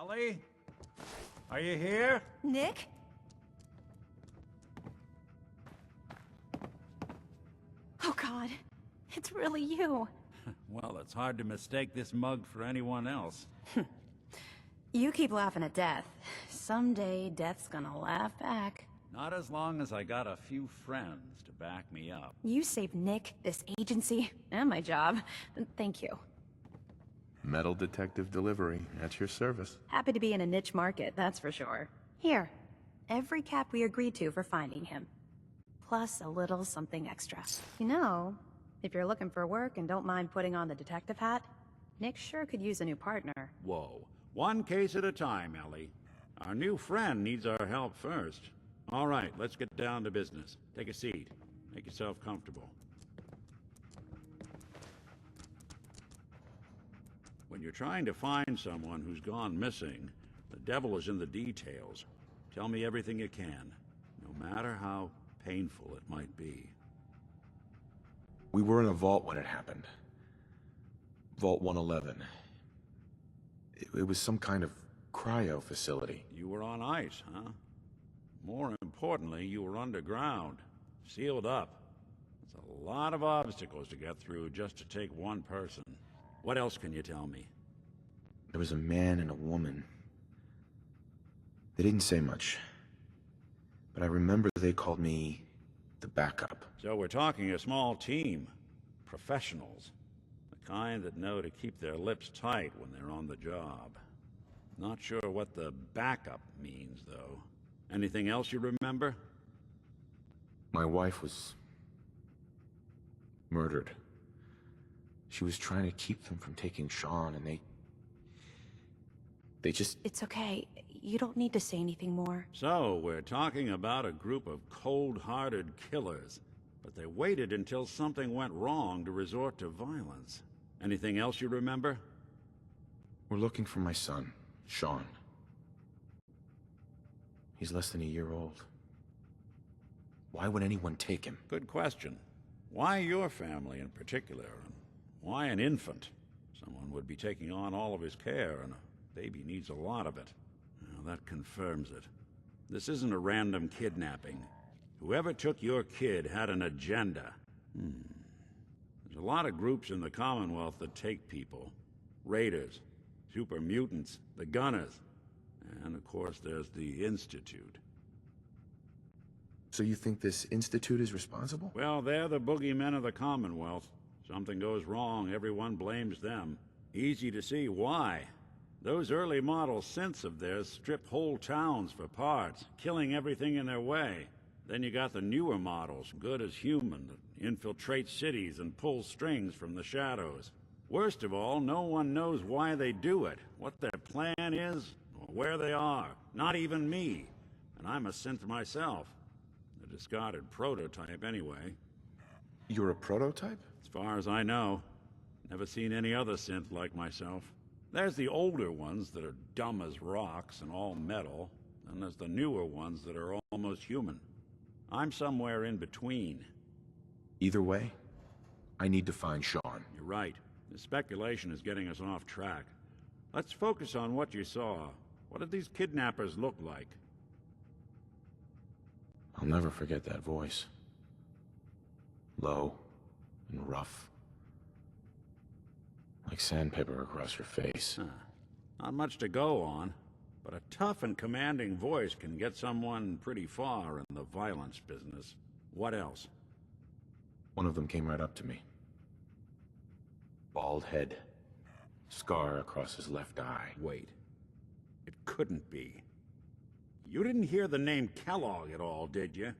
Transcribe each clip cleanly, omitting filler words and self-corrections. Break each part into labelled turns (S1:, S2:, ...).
S1: Ellie? Are you here?
S2: Nick? Oh God, it's really you.
S1: Well, it's hard to mistake this mug for anyone else.
S2: You keep laughing at death. Someday, death's gonna laugh back.
S1: Not as long as I got a few friends to back me up.
S2: You saved Nick, this agency, and my job. Thank you.
S3: Metal detective delivery, at your service.
S2: Happy to be in a niche market, that's for sure. Here, every cap we agreed to for finding him. Plus a little something extra. You know, if you're looking for work and don't mind putting on the detective hat, Nick sure could use a new partner.
S1: Whoa. One case at a time, Ellie. Our new friend needs our help first. All right, let's get down to business. Take a seat. Make yourself comfortable. When you're trying to find someone who's gone missing, the devil is in the details. Tell me everything you can, no matter how painful it might be.
S3: We were in a vault when it happened. Vault 111. It was some kind of cryo facility.
S1: You were on ice, huh? More importantly, you were underground, sealed up. It's a lot of obstacles to get through just to take one person. What else can you tell me?
S3: There was a man and a woman. They didn't say much, but I remember they called me the backup.
S1: So we're talking a small team. Professionals. The kind that know to keep their lips tight when they're on the job. Not sure what the backup means, though. Anything else you remember?
S3: My wife was murdered. She was trying to keep them from taking Sean, and they just...
S2: It's okay. You don't need to say anything more.
S1: So, we're talking about a group of cold-hearted killers, but they waited until something went wrong to resort to violence. Anything else you remember?
S3: We're looking for my son, Sean. He's less than a year old. Why would anyone take him?
S1: Good question. Why your family in particular? And why an infant? Someone would be taking on all of his care, and a baby needs a lot of it. Well, that confirms it. This isn't a random kidnapping. Whoever took your kid had an agenda. There's a lot of groups in the Commonwealth that take people. Raiders, super mutants, the Gunners, and of course there's the Institute.
S3: So you think this Institute is responsible?
S1: Well, they're the boogeymen of the Commonwealth. Something goes wrong, everyone blames them. Easy to see why. Those early model synths of theirs strip whole towns for parts, killing everything in their way. Then you got the newer models, good as human, that infiltrate cities and pull strings from the shadows. Worst of all, no one knows why they do it, what their plan is, or where they are. Not even me. And I'm a synth myself. A discarded prototype anyway.
S3: You're a prototype?
S1: As far as I know. Never seen any other synth like myself. There's the older ones that are dumb as rocks and all metal, and there's the newer ones that are almost human. I'm somewhere in between.
S3: Either way, I need to find Sean.
S1: You're right. The speculation is getting us off track. Let's focus on what you saw. What did these kidnappers look like?
S3: I'll never forget that voice. Low and rough. Like sandpaper across your face.
S1: Not much to go on, but a tough and commanding voice can get someone pretty far in the violence business. What else?
S3: One of them came right up to me. Bald head. Scar across his left eye.
S1: Wait. It couldn't be. You didn't hear the name Kellogg at all, did you?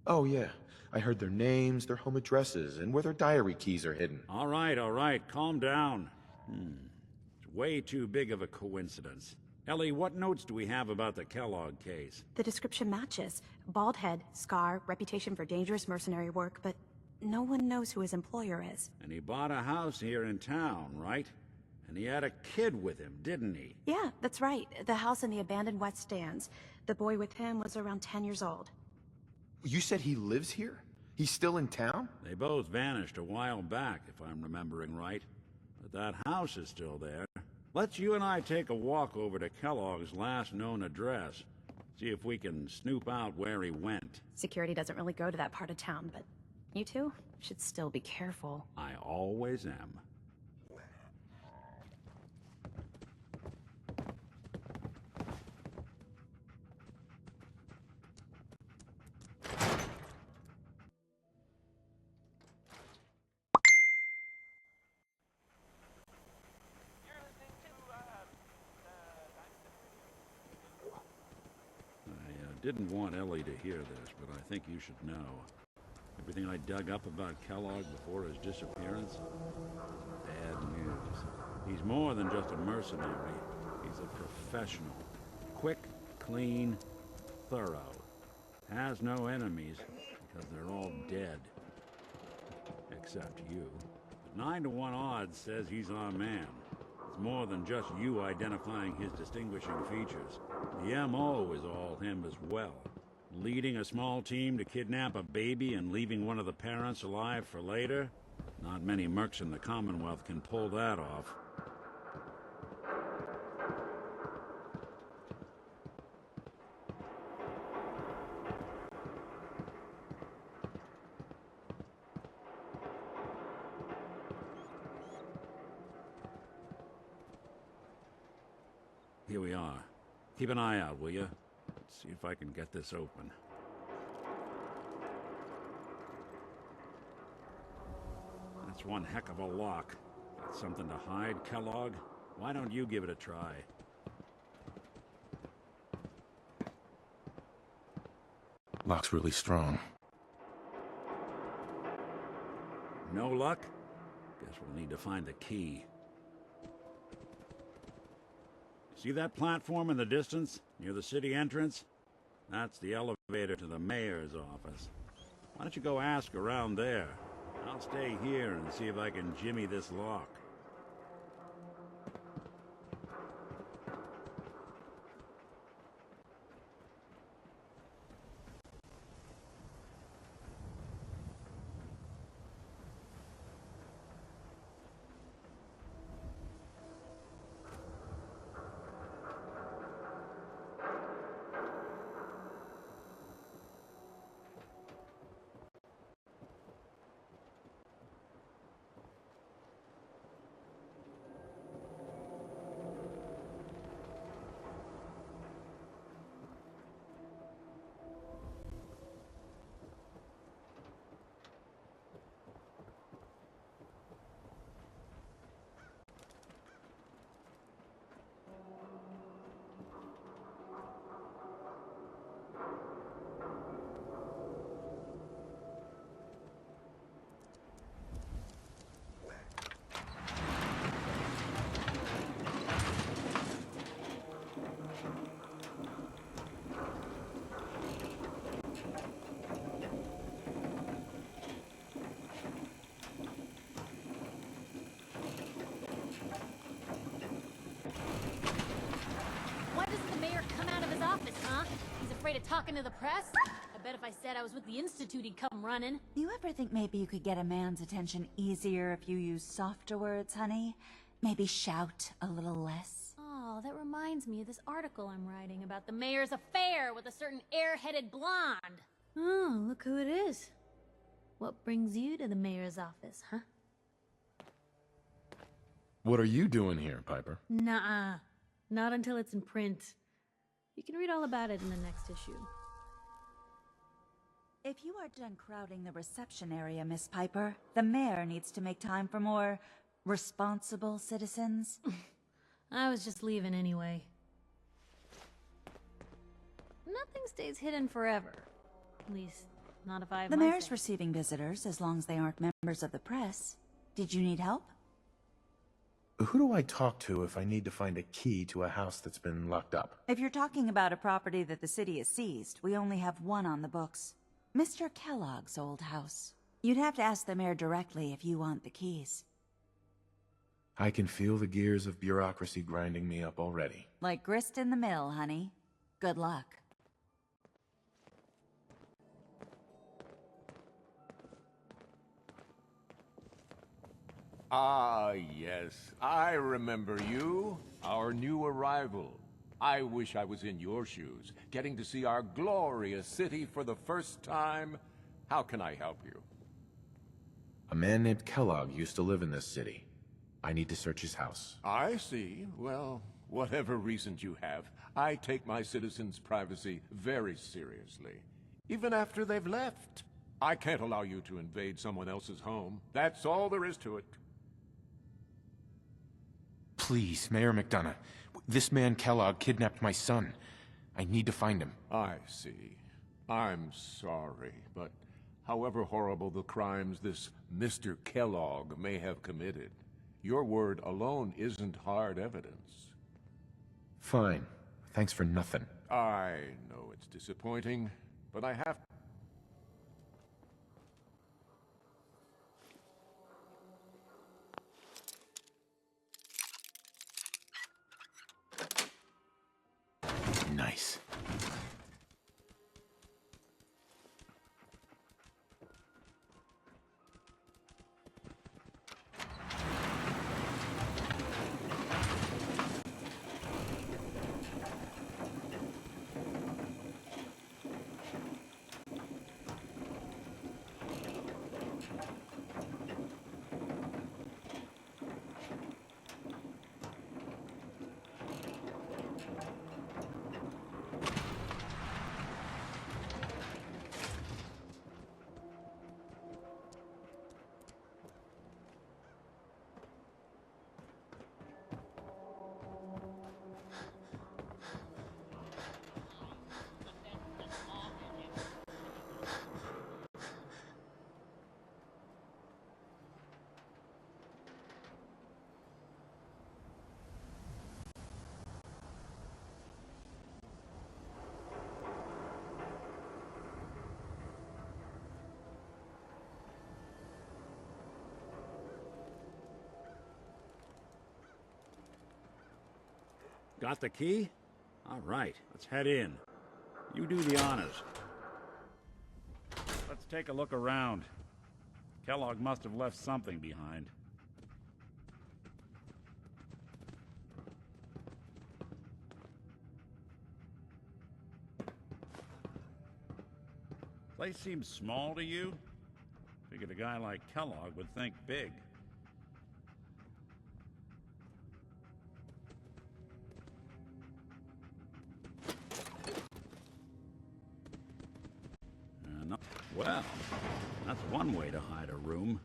S3: Oh yeah, I heard their names, their home addresses, and where their diary keys are hidden.
S1: All right, calm down. It's way too big of a coincidence. Ellie, what notes do we have about the Kellogg case?
S2: The description matches. Bald head, scar, reputation for dangerous mercenary work, but no one knows who his employer is.
S1: And he bought a house here in town, right? And he had a kid with him, didn't he?
S2: Yeah, that's right. The house in the abandoned West Stands. The boy with him was around 10 years old.
S3: You said he lives here? He's still in town?
S1: They both vanished a while back, if I'm remembering right. But that house is still there. Let's you and I take a walk over to Kellogg's last known address. See if we can snoop out where he went.
S2: Security doesn't really go to that part of town, but you two should still be careful.
S1: I always am. Didn't want Ellie to hear this, but I think you should know. Everything I dug up about Kellogg before his disappearance is bad news. He's more than just a mercenary. He's a professional. Quick, clean, thorough. Has no enemies because they're all dead. Except you. But 9 to 1 odds says he's our man. It's more than just you identifying his distinguishing features. The M.O. is all him as well. Leading a small team to kidnap a baby and leaving one of the parents alive for later? Not many mercs in the Commonwealth can pull that off. Here we are. Keep an eye out, will you? Let's see if I can get this open. That's one heck of a lock. Got something to hide, Kellogg? Why don't you give it a try?
S3: Lock's really strong.
S1: No luck? Guess we'll need to find the key. See that platform in the distance, near the city entrance? That's the elevator to the mayor's office. Why don't you go ask around there? I'll stay here and see if I can jimmy this lock.
S4: Afraid of talking to the press? I bet if I said I was with the Institute, he'd come running.
S5: You ever think maybe you could get a man's attention easier if you use softer words, honey? Maybe shout a little less?
S4: Oh, that reminds me of this article I'm writing about the mayor's affair with a certain air-headed blonde. Oh, look who it is. What brings you to the mayor's office, huh?
S3: What are you doing here, Piper?
S4: Nuh-uh. Not until it's in print. You can read all about it in the next issue.
S5: If you are done crowding the reception area, Miss Piper, the mayor needs to make time for more responsible citizens.
S4: I was just leaving anyway. Nothing stays hidden forever. At least, not if I have
S5: The
S4: my
S5: mayor's
S4: say.
S5: receiving visitors as long as they aren't members of the press. Did you need help?
S3: Who do I talk to if I need to find a key to a house that's been locked up?
S5: If you're talking about a property that the city has seized, we only have one on the books. Mr. Kellogg's old house. You'd have to ask the mayor directly if you want the keys.
S3: I can feel the gears of bureaucracy grinding me up already.
S5: Like grist in the mill, honey. Good luck.
S6: Ah, yes. I remember you. Our new arrival. I wish I was in your shoes, getting to see our glorious city for the first time. How can I help you?
S3: A man named Kellogg used to live in this city. I need to search his house.
S6: I see. Well, whatever reasons you have, I take my citizens' privacy very seriously. Even after they've left. I can't allow you to invade someone else's home. That's all there is to it.
S3: Please, Mayor McDonough. This man Kellogg kidnapped my son. I need to find him.
S6: I see. I'm sorry, but however horrible the crimes this Mr. Kellogg may have committed, your word alone isn't hard evidence.
S3: Fine. Thanks for nothing.
S6: I know it's disappointing, but I have...
S3: Nice.
S1: Got the key? All right, let's head in. You do the honors. Let's take a look around. Kellogg must have left something behind. Place seems small to you? Figured a guy like Kellogg would think big. Well, that's one way to hide a room.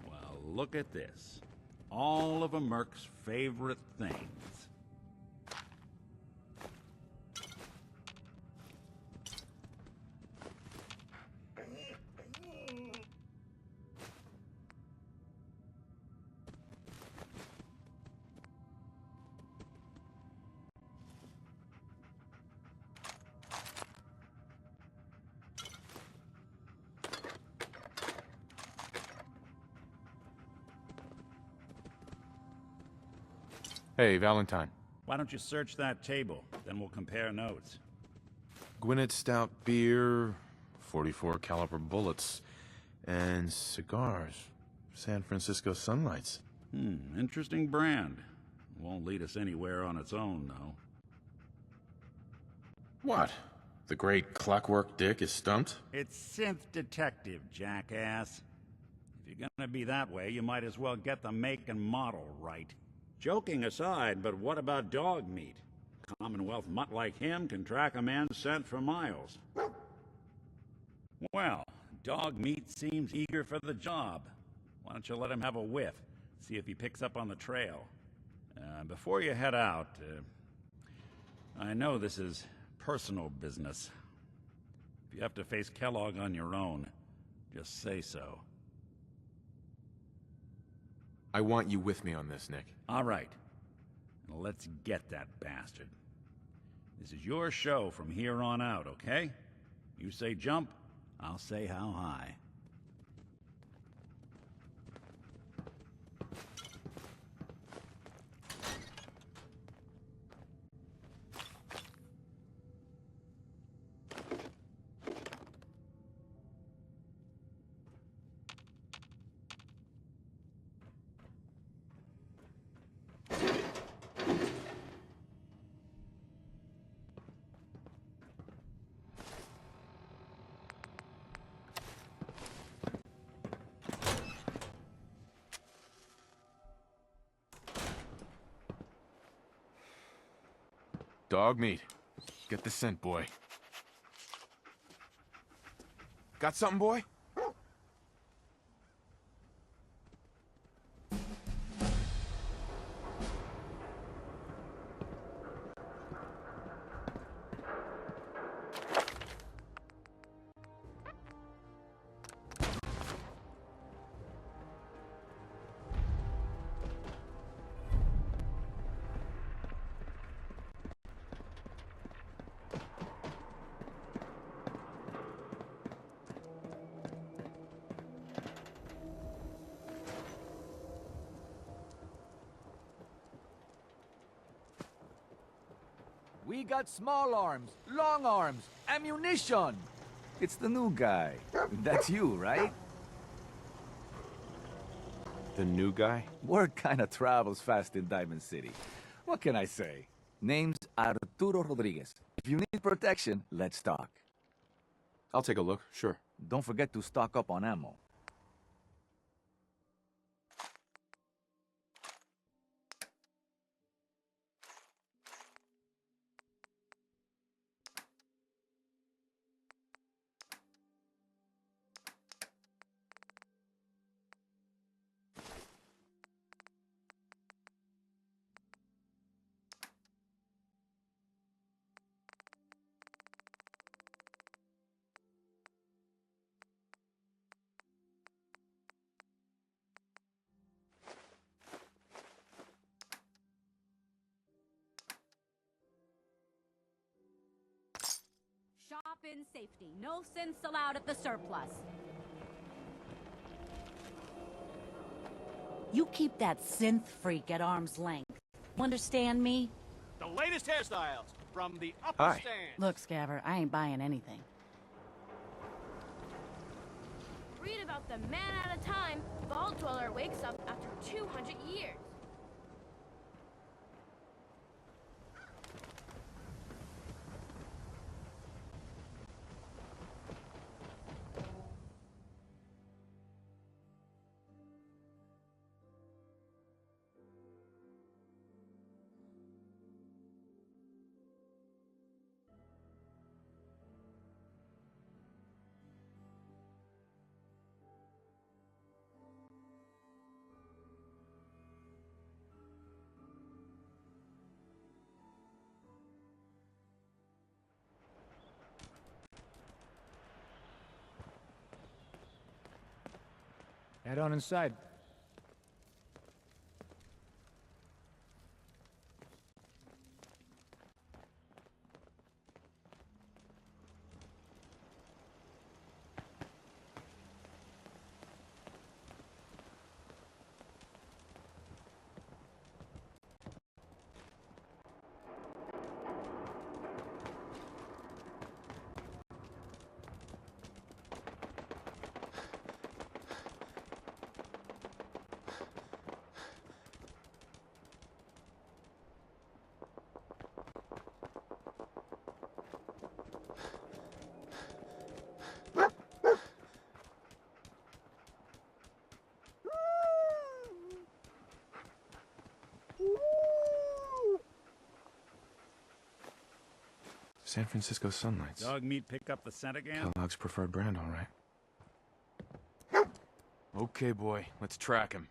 S1: Well, look at this. All of a Merc's favorite things.
S3: Hey, Valentine.
S1: Why don't you search that table? Then we'll compare notes.
S3: Gwinnett Stout beer, 44 caliber bullets, and cigars. San Francisco Sunlights.
S1: Interesting brand. Won't lead us anywhere on its own, though.
S3: What? The great Clockwork Dick is stumped?
S1: It's synth detective, jackass. If you're gonna be that way, you might as well get the make and model right. Joking aside, but what about dog meat? Commonwealth mutt like him can track a man's scent for miles. Well, dog meat seems eager for the job. Why don't you let him have a whiff, see if he picks up on the trail. Before you head out, I know this is personal business. If you have to face Kellogg on your own, just say so.
S3: I want you with me on this, Nick.
S1: All right. Now let's get that bastard. This is your show from here on out, okay? You say jump, I'll say how high.
S3: Dog meat. Get the scent, boy. Got something, boy?
S7: We got small arms, long arms, ammunition. It's the new guy. That's you, right?
S3: The new guy?
S7: Word kinda travels fast in Diamond City. What can I say? Name's Arturo Rodriguez. If you need protection, let's talk.
S3: I'll take a look, sure.
S7: Don't forget to stock up on ammo.
S8: Shop in safety. No synths allowed at the surplus. You keep that synth freak at arm's length. Understand me?
S9: The latest hairstyles from the upper
S3: Hi.
S9: stand.
S8: Look, Scaver, I ain't buying anything.
S10: Read about the man at a time. Vault Dweller wakes up after 200 years.
S7: Head on inside.
S3: San Francisco Sunlights.
S1: Dog meat pick up the scent again?
S3: Kellogg's preferred brand, all right. Okay, boy, let's track him.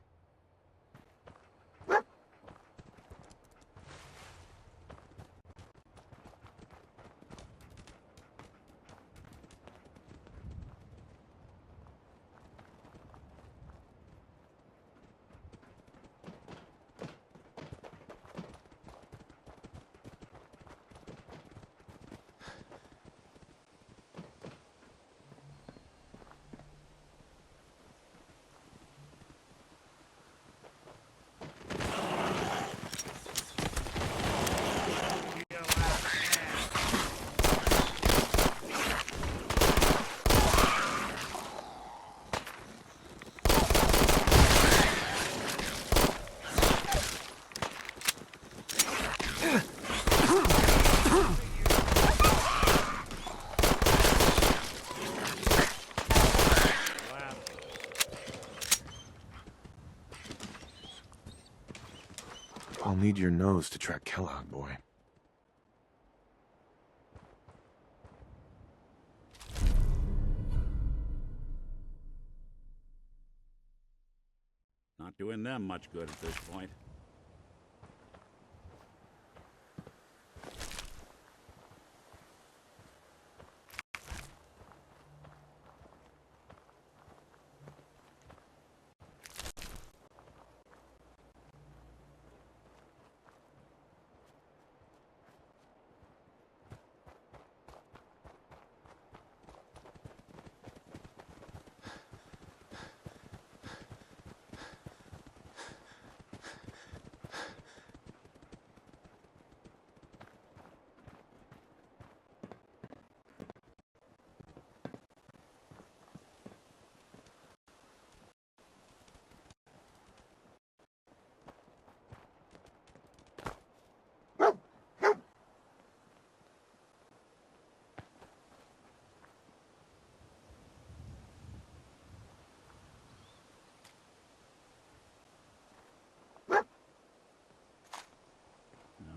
S3: I'll need your nose to track Kellogg, boy.
S1: Not doing them much good at this point.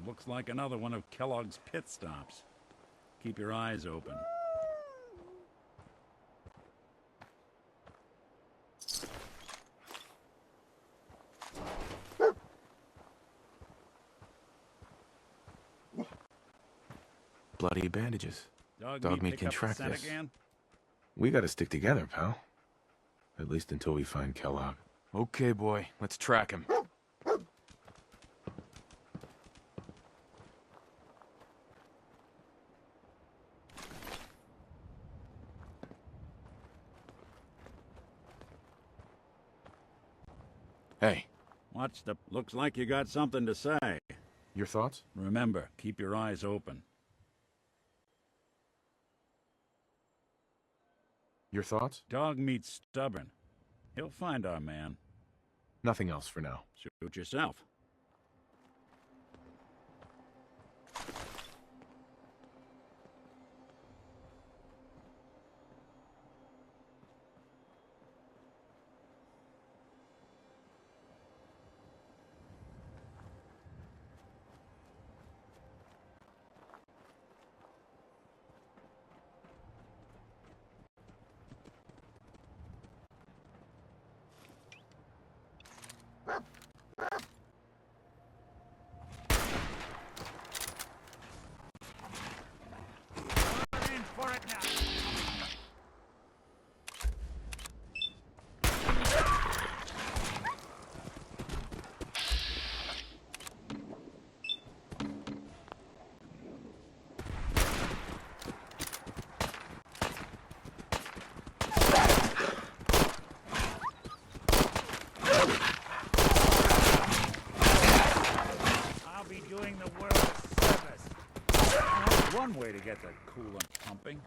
S1: Looks like another one of Kellogg's pit stops. Keep your eyes open.
S3: Bloody bandages.
S1: Dog
S3: meat can
S1: pick up
S3: track
S1: the scent
S3: this.
S1: again?
S3: We gotta stick together, pal. At least until we find Kellogg. Okay, boy. Let's track him. Hey.
S1: Watch the... Looks like you got something to say.
S3: Your thoughts?
S1: Remember, keep your eyes open.
S3: Your thoughts?
S1: Dog meat's stubborn. He'll find our man.
S3: Nothing else for now.
S1: Suit yourself. Doing the world a service. That's one way to get the coolant pumping.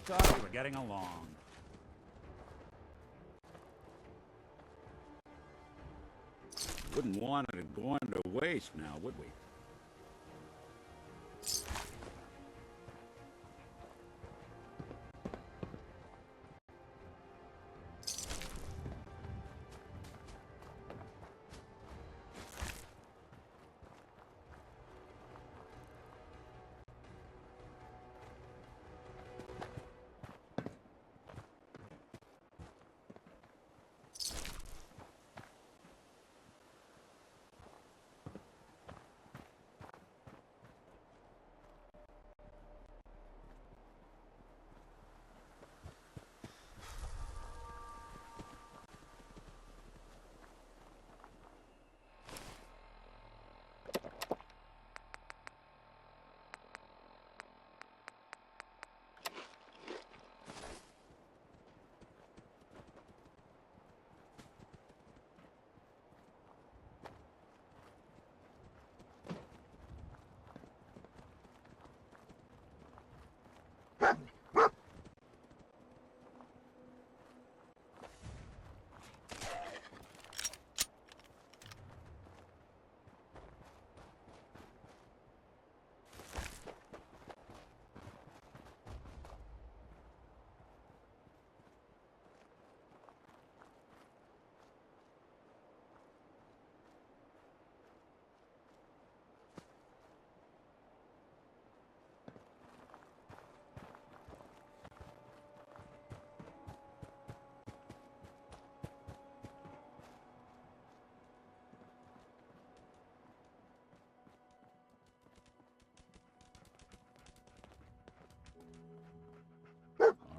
S1: thought we were getting along. Wouldn't want it going to waste now, would we?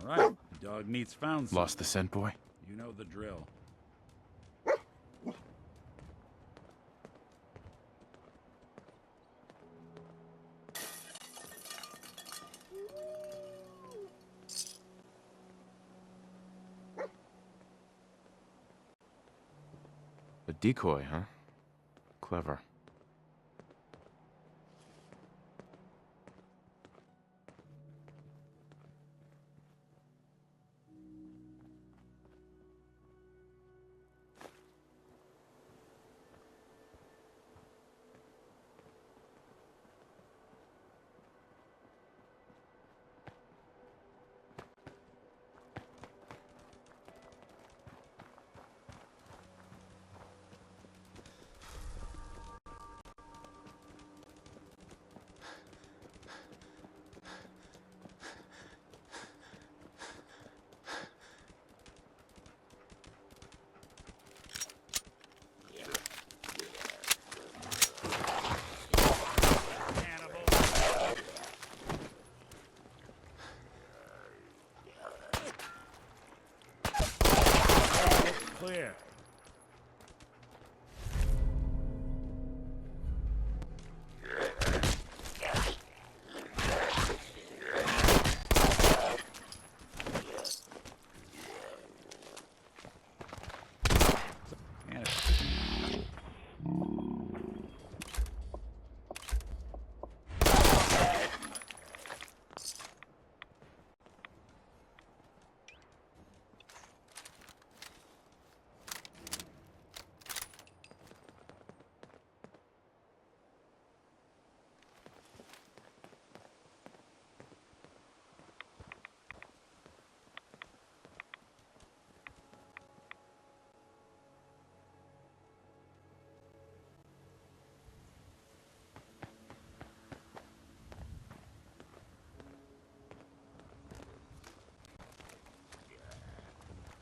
S1: All right, dog meat's found.
S3: Lost the scent, boy?
S1: You know the drill.
S3: A decoy, huh? Clever.
S1: Clear.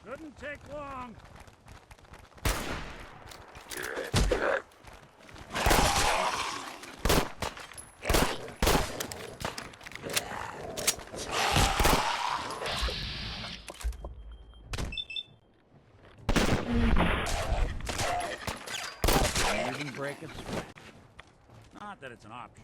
S1: Shouldn't take long. Don't even break its sweat. Not that it's an option.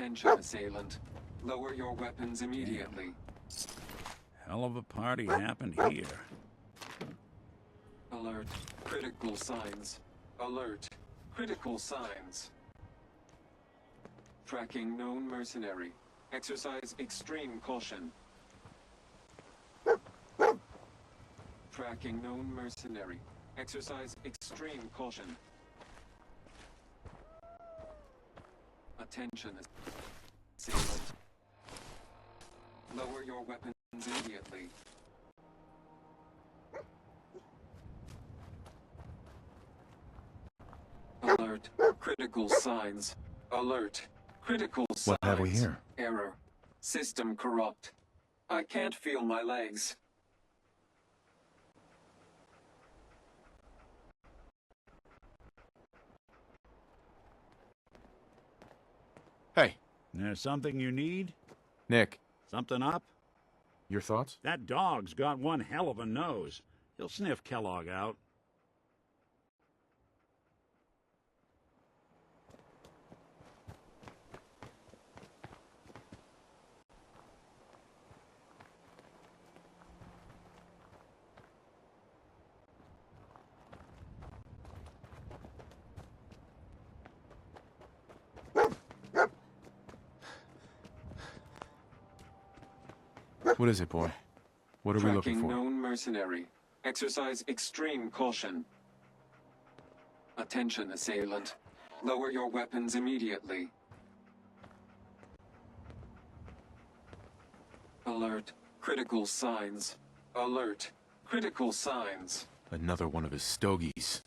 S11: Attention, assailant. Lower your weapons immediately.
S1: Hell of a party happened here.
S11: Alert. Critical signs. Alert. Critical signs. Tracking known mercenary. Exercise extreme caution. Tracking known mercenary. Exercise extreme caution. Attention, assailant. Lower your weapons immediately. Alert. Critical signs. Alert. Critical signs.
S3: What have we here?
S11: Error. System corrupt. I can't feel my legs.
S3: Hey,
S1: There's something you need?
S3: Nick,
S1: Something up?
S3: your thoughts?
S1: That dog's got one hell of a nose. He'll sniff Kellogg out.
S3: What is it, boy? What are we looking
S11: Tracking
S3: for?
S11: known mercenary. Exercise extreme caution. Attention, assailant. Lower your weapons immediately. Alert. Critical signs. Alert. Critical signs.
S3: Another one of his stogies.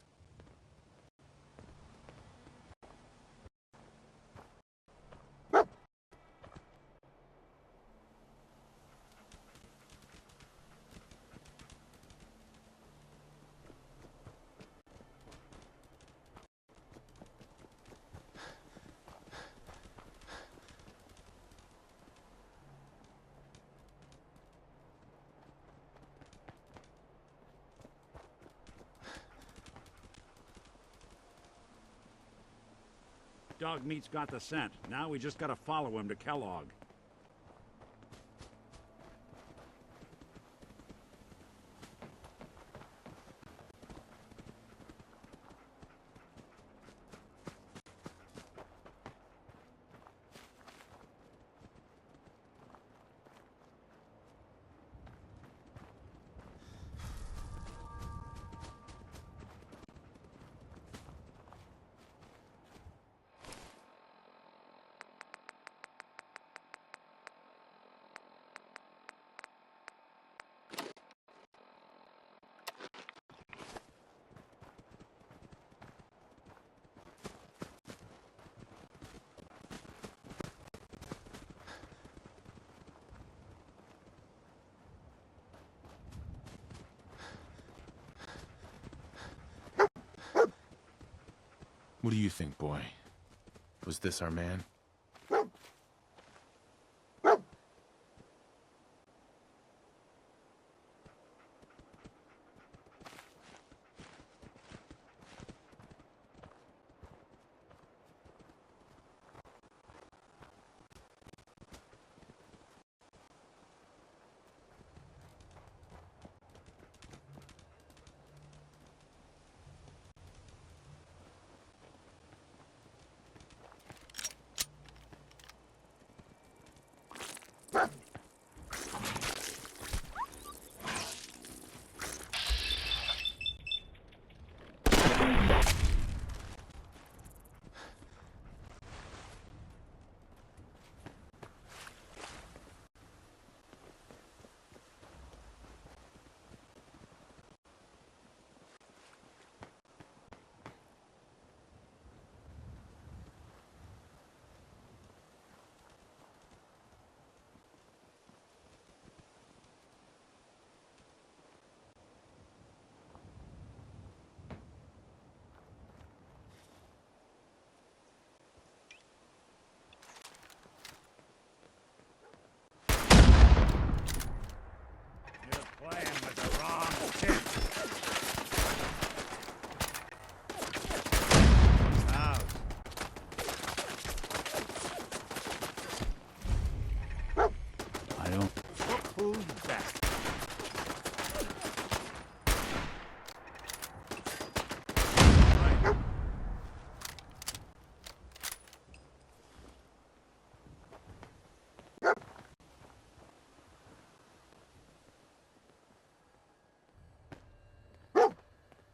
S1: Dog meat's got the scent. Now we just gotta follow him to Kellogg.
S3: What do you think, boy? Was this our man?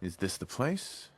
S3: Is this the place?